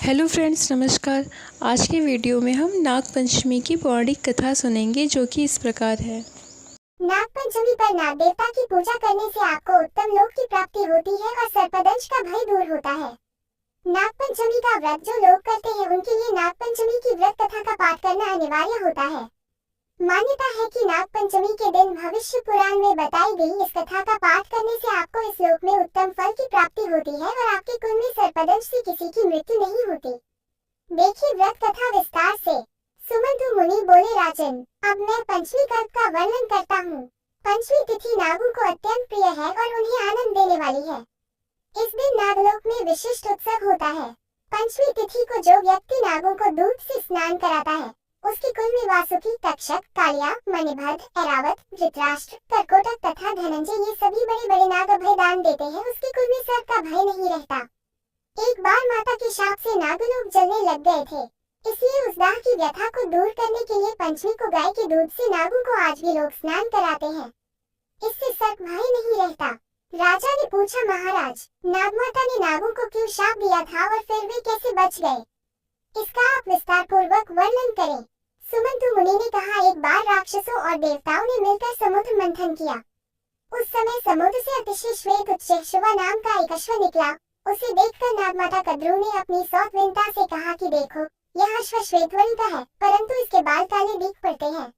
Hello friends, नमस्कार। आज के वीडियो में हम नाग पंचमी की पौराणिक कथा सुनेंगे, जो कि इस प्रकार है। नाग पंचमी पर नाग देवता की पूजा करने से आपको उत्तम लोक की प्राप्ति होती है और सर्पदंश का भय दूर होता है। नाग पंचमी का व्रत जो लोग करते हैं उनके लिए नाग पंचमी की व्रत कथा का पाठ करना अनिवार्य होता है। मान्यता है कि नाग पंचमी के दिन भविष्य पुराण में बताई गई इस कथा का पाठ करने से आपको इस लोक में उत्तम फल की प्राप्ति होती है और आपके कुल में सर्पदंश से किसी की मृत्यु नहीं होती। देखिए व्रत कथा विस्तार से। सुमंतु मुनि बोले, राजन, अब मैं पंचमी पर्व का वर्णन करता हूँ। पंचमी तिथि नागों को अत्यंत प्रिय है और उन्हें आनंद देने वाली है। इस दिन नागलोक में विशिष्ट उत्सव होता है। पंचमी तिथि को जो व्यक्ति नागों को दूध से स्नान कराता है, उसके कुल में वासुकी, तक्षक, कालिया, मणिभद्र, ऐरावत, धृतराष्ट्र, कर्कोटक तथा धनंजय ये सभी बड़े बड़े नाग अभय दान देते हैं। उसके कुल में सर्प का भय नहीं रहता। एक बार माता के शाप से नागलोक जलने लग गए थे, इसलिए उस दाह की व्यथा को दूर करने के लिए पंचमी को गाय के दूध से नागों को आज भी लोग स्नान कराते हैं। इससे सर्प भय नहीं रहता। राजा ने पूछा, महाराज, नागमाता ने नागों को क्यों शाप दिया था और फिर वे कैसे बच गए? इसका आप विस्तार पूर्वक वर्णन करें। सुमंतु मुनि ने कहा, एक बार राक्षसों और देवताओं ने मिलकर समुद्र मंथन किया। उस समय समुद्र से अतिशय श्वेत उत्क्षेपा नाम का एक अश्व निकला। उसे देखकर नागमाता कद्रू ने अपनी सौतविनता से कहा कि देखो, यह अश्व श्वेत वर्ण का है, परंतु इसके बाल काले दिख पड़ते हैं।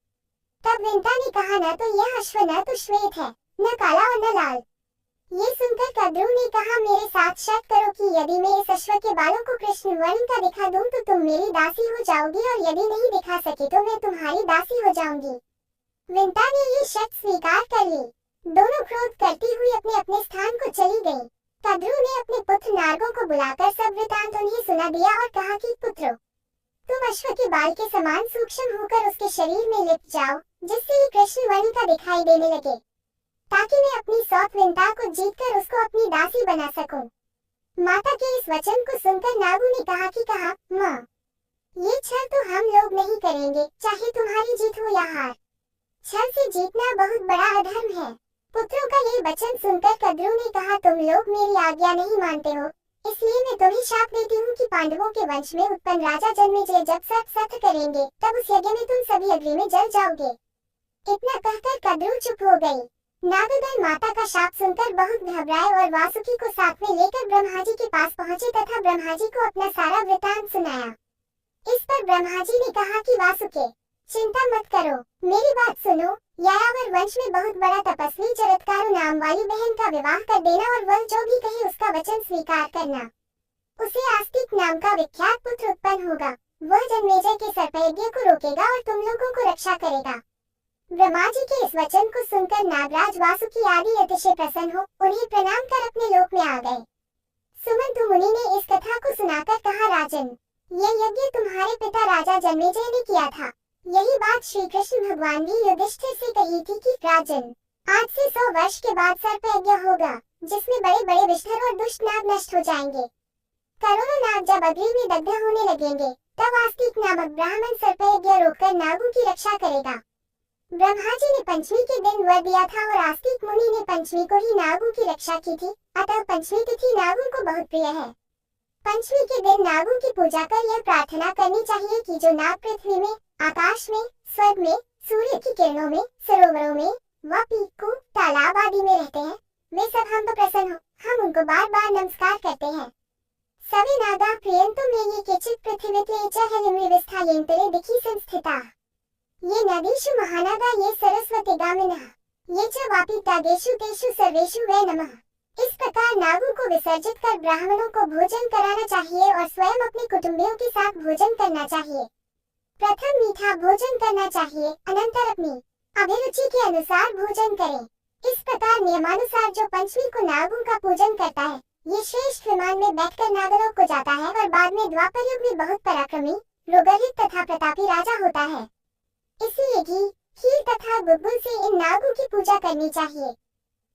तब विनता ने कहा, न तो यह अश्व न तो श्वेत है, न काला और न लाल। ये सुनकर कद्रू ने कहा, मेरे साथ शर्त करो कि यदि मैं इस अश्व के बालों को कृष्ण वर्ण का दिखा दूं तो तुम मेरी दासी हो जाओगी, और यदि नहीं दिखा सके तो मैं तुम्हारी दासी हो जाऊंगी। विनता ने ये शर्त स्वीकार कर ली। दोनों क्रोध करती हुई अपने अपने स्थान को चली गयी। कद्रू ने अपने पुत्र नारगों को बुलाकर सब वृतांत उन्हें सुना दिया और कहा कि पुत्रों, तुम अश्व के बाल के समान सूक्ष्म होकर उसके शरीर में लिप जाओ, जिससे ये कृष्ण वर्ण का दिखाई देने लगे, ताकि मैं अपनी सौतविनता को जीतकर उसको अपनी दासी बना सकूं। माता के इस वचन को सुनकर नागों ने कहा, माँ, ये छल तो हम लोग नहीं करेंगे, चाहे तुम्हारी जीत हो या हार। छल से जीतना बहुत बड़ा अधर्म है। पुत्रों का ये वचन सुनकर कद्रू ने कहा, तुम लोग मेरी आज्ञा नहीं मानते हो, इसलिए मैं तुम्हें शाप देती हूँ कि पांडवों के वंश में उत्पन्न राजा जन्मेजय जब सर्प सत्र करेंगे, तब उस यज्ञ में तुम सभी अग्नि में जल जाओगे। इतना कहकर कद्रू चुप हो गई। नागदल माता का शाप सुनकर बहुत घबराए और वासुकी को साथ में लेकर ब्रह्मा जी के पास पहुँचे तथा ब्रह्मा जी को अपना सारा वृतांत सुनाया। इस पर ब्रह्मा जी ने कहा कि वासुके, चिंता मत करो, मेरी बात सुनो। यायावर वंश में बहुत बड़ा तपस्वी चरत्कारु नाम वाली बहन का विवाह कर देना और वह जो भी कहे उसका वचन स्वीकार करना। उसे आस्तिक नाम का विख्यात पुत्र उत्पन्न होगा। वह जन्मेजय के सर्पयज्ञ को रोकेगा और तुम लोगों को रक्षा करेगा। ब्रह्मा जी के इस वचन को सुनकर नागराज वासुकी आदि अतिशय प्रसन्न हो उन्हें प्रणाम कर अपने लोक में आ गए। सुमंतु मुनि ने इस कथा को सुनाकर कहा, राजन, यह यज्ञ तुम्हारे पिता राजा जन्मेजय ने किया था। यही बात श्री कृष्ण भगवान ने युधिष्ठिर से कही थी कि राजन, आज से 100 वर्ष के बाद सर्प यज्ञ होगा, जिसमें बड़े बड़े विषधर और दुष्ट नाग नष्ट हो जाएंगे। करोड़ों नाग जब अग्नि में दग्ध होने लगेंगे, तब आस्तिक नामक ब्राह्मण सर्प यज्ञ रोककर नागों की रक्षा करेगा। ब्रह्मा जी ने पंचमी के दिन वर दिया था और आस्तिक मुनि ने पंचमी को ही नागों की रक्षा की थी, अतः पंचमी तिथि नागों को बहुत प्रिय है। पंचमी के दिन नागों की पूजा कर यह प्रार्थना करनी चाहिए कि जो नाग पृथ्वी में, आकाश में, स्वर्ग में, सूर्य की किरणों में, सरोवरों में व पीकू, तालाब आदि में रहते हैं, वे सब हम पर प्रसन्न हो। हम उनको बार बार नमस्कार करते हैं। सवे नागा प्रियंतु में ये केचित पृथ्वीते च हलिमृवस्था येन्तरे दिखि संस्थिता। ये नदीषु महानागा ये सरस्वती गामिनः, ये च वापि तागेषु तेषु सर्वेषु वै नमः। इस प्रकार नागों को विसर्जित कर ब्राह्मणों को भोजन कराना चाहिए और स्वयं अपने कुटुंबियों के साथ भोजन करना चाहिए। प्रथम मीठा भोजन करना चाहिए, अनंतर अपनी अभिरुचि के अनुसार भोजन करें। इस प्रकार नियमानुसार जो पंचमी को नागों का पूजन करता है, ये श्रेष्ठ विमान में बैठकर नागलोक को जाता है और बाद में द्वापर युग में बहुत पराक्रमी, रोगरहित तथा प्रतापी राजा होता है। इसलिए घी, खीर तथा गुग्गुल से इन नागों की पूजा करनी चाहिए।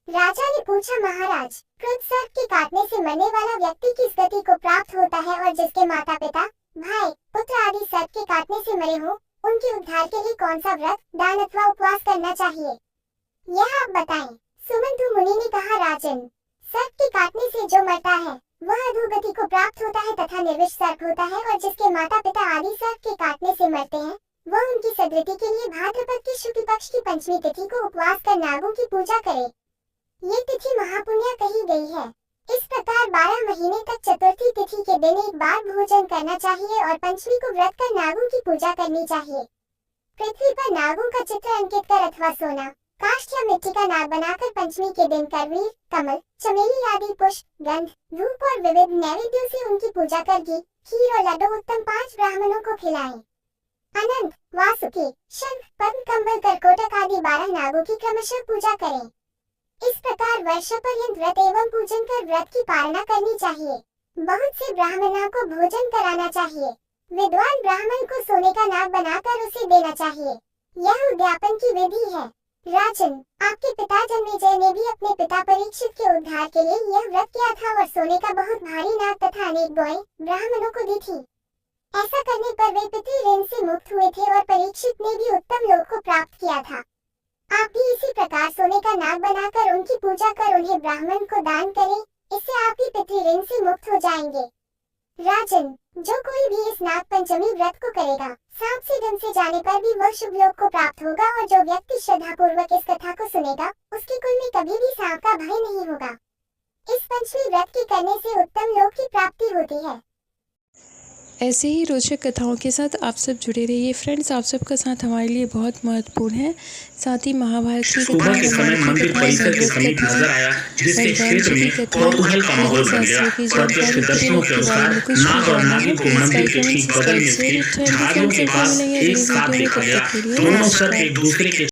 राजा ने पूछा, महाराज, क्रुद्ध सर्प के काटने से मरने वाला व्यक्ति किस गति को प्राप्त होता है और जिसके माता पिता, भाई, पुत्र आदि सर्प के काटने से मरे हो, उनके उद्धार के लिए कौन सा व्रत, दान अथवा उपवास करना चाहिए, यह आप बताएं। सुमंतु मुनि ने कहा, राजन, सर्प के काटने से जो मरता है, वह अधोगति को प्राप्त होता है तथा निर्विष सर्प होता है, और जिसके माता पिता आदि सर्प के काटने से मरते हैं, वह उनकी सदृति के लिए भाद्रपद की शुक्ल पक्ष की पंचमी तिथि को उपवास कर नागों की पूजा करे। ये तिथि महापुण्य कही गई है। इस प्रकार 12 महीने तक चतुर्थी तिथि के दिन एक बार भोजन करना चाहिए और पंचमी को व्रत कर नागों की पूजा करनी चाहिए। पृथ्वी पर नागों का चित्र अंकित कर अथवा सोना, काष्ठ या मिट्टी का नाग बनाकर पंचमी के दिन करवीर, कमल, चमेली आदि पुष्प, गंध, धूप और विविध नैवेद्यों से उनकी पूजा कर घी, खीर और लड्डू उत्तम 5 ब्राह्मणों को खिलाएं। अनंत, वासुकी, शंख, पद्म, कंबल, करकोटक आदि 12 नागों की क्रमशः पूजा करें। इस प्रकार वर्षपर्यंत व्रत एवं पूजन कर व्रत की पालना करनी चाहिए। बहुत से ब्राह्मणों को भोजन कराना चाहिए। विद्वान ब्राह्मण को सोने का नाग बनाकर उसे देना चाहिए। यह उद्यापन की विधि है। राजन, आपके पिता जन्मेजय ने भी अपने पिता परीक्षित के उद्धार के लिए यह व्रत किया था और सोने का बहुत भारी नाग तथा अनेक गौएं ब्राह्मणों को दी थी। ऐसा करने पर वे पितृ ऋण से मुक्त हुए थे और परीक्षित ने भी उत्तम लोक को प्राप्त किया था। आप भी इसी प्रकार सोने का नाग बनाकर उनकी पूजा कर उन्हें ब्राह्मण को दान करें, इससे आप भी पितृ ऋण से मुक्त हो जाएंगे। राजन, जो कोई भी इस नाग पंचमी व्रत को करेगा, सांप से जन्म से जाने पर भी वह शुभ लोक को प्राप्त होगा, और जो व्यक्ति श्रद्धा पूर्वक इस कथा को सुनेगा, उसके कुल में कभी भी सांप का भय नहीं होगा। इस पंचमी व्रत के करने से उत्तम लोक की प्राप्ति होती है। ऐसे ही रोचक कथाओं के साथ आप सब जुड़े रहिए फ्रेंड्स। आप सबका साथ हमारे लिए बहुत महत्वपूर्ण है। साथ ही महाभारत की सुबह के समय मंदिर परिसर के समीप नजर आया, जिससे क्षेत्र में कौतूहल का माहौल बन गया। प्रत्यक्षदर्शियों के अनुसार नाग और नागिन को मंदिर के ठीक बगल में स्थित झाड़ियों के पास एक साथ देखा गया। दोनों सर्प एक दूसरे के